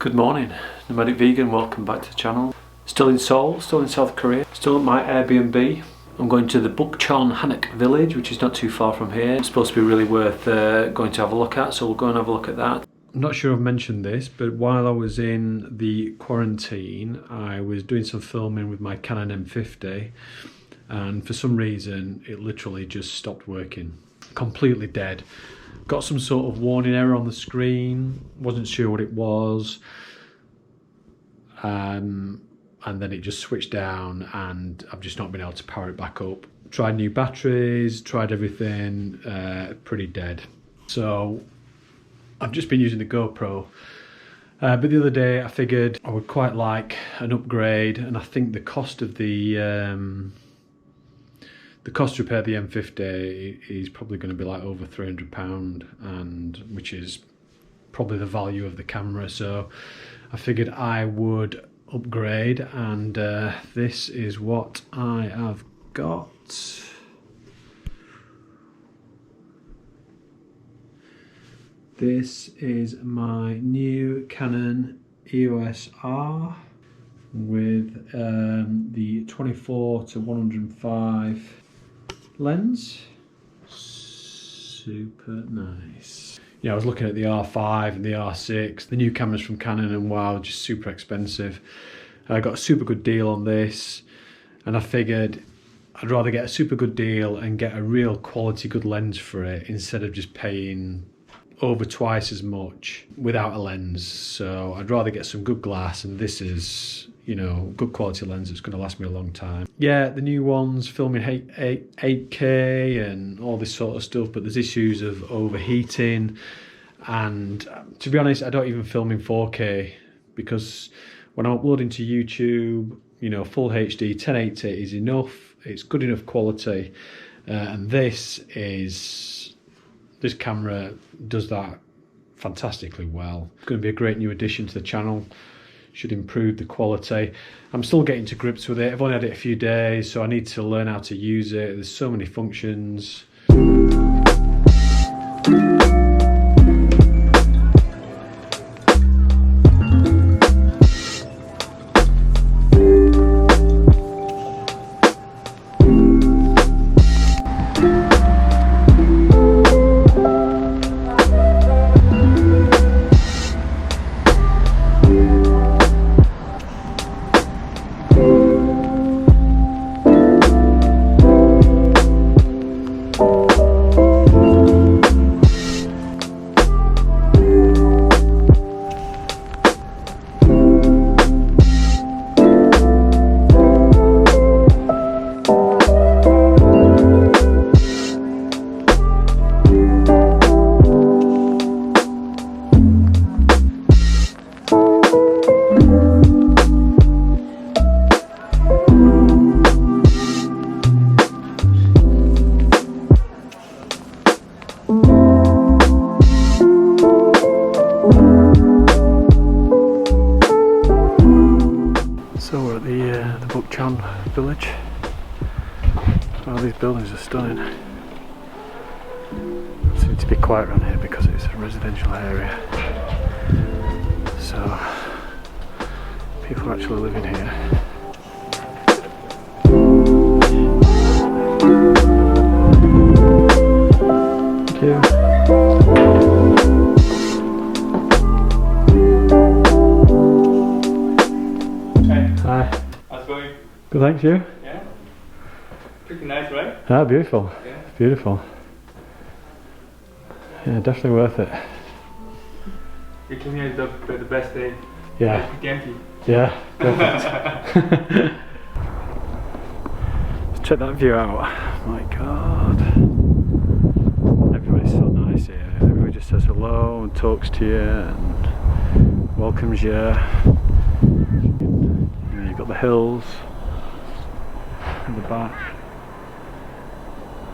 Good morning, Nomadic Vegan, welcome back to the channel. Still in Seoul, still in South Korea, still at my Airbnb. I'm going to the Bukchon Hanok Village, which is not too far from here. It's supposed to be really worth going to have a look at, so we'll go and have a look at that. I'm not sure I've mentioned this, but while I was in the quarantine, I was doing some filming with my Canon M50, and for some reason it literally just stopped working. Completely dead. Got some sort of warning error on the screen, wasn't sure what it was, and then it just switched down and I've just not been able to power it back up. Tried new batteries, tried everything, pretty dead. So I've just been using the GoPro, but the other day I figured I would quite like an upgrade, and I think the cost of the cost to repair the M50 is probably going to be like over £300, and which is probably the value of the camera. So I figured I would upgrade, and this is what I have got. This is my new Canon EOS R with the 24-105 lens. Super nice. Yeah, I was looking at the R5 and the R6, the new cameras from Canon, and wow, just super expensive. I got a super good deal on this, and I figured I'd rather get a super good deal and get a real quality good lens for it instead of just paying over twice as much without a lens. So I'd rather get some good glass, and this is, you know, good quality lens that's going to last me a long time. Yeah, the new ones filming 8K and all this sort of stuff, but there's issues of overheating, and to be honest, I don't even film in 4K, because when I'm uploading to YouTube, you know, full HD 1080 is enough. It's good enough quality, and this camera does that fantastically well. It's going to be a great new addition to the channel. Should improve the quality. I'm still getting to grips with it. I've only had it a few days, so I need to learn how to use it. There's so many functions. So we're at the Bukchon Village. Wow, these buildings are stunning. It seems to be quiet around here because it's a residential area. So people are actually living here. Thank you. Hi. How's it going? Good, thanks, you? Yeah. Pretty nice, right? Ah, beautiful. Yeah. Beautiful. Yeah, definitely worth it. You came here the best day. Yeah. Empty. Yeah, perfect. Let's check that view out. My God. Everybody's so nice here. Everybody just says hello and talks to you and welcomes you. You've got the hills in the back,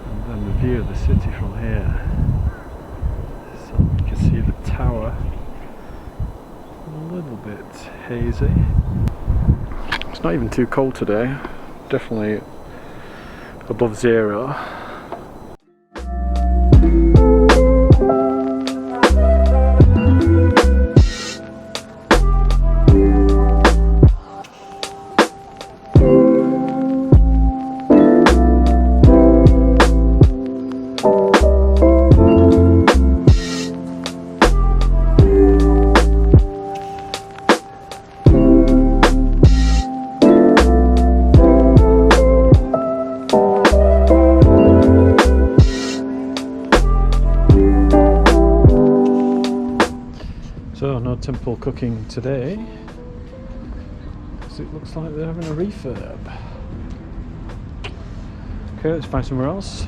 and then the view of the city from here. So you can see the tower, a little bit hazy. It's not even too cold today, definitely above zero. So no temple cooking today, because it looks like they're having a refurb. Okay, let's find somewhere else.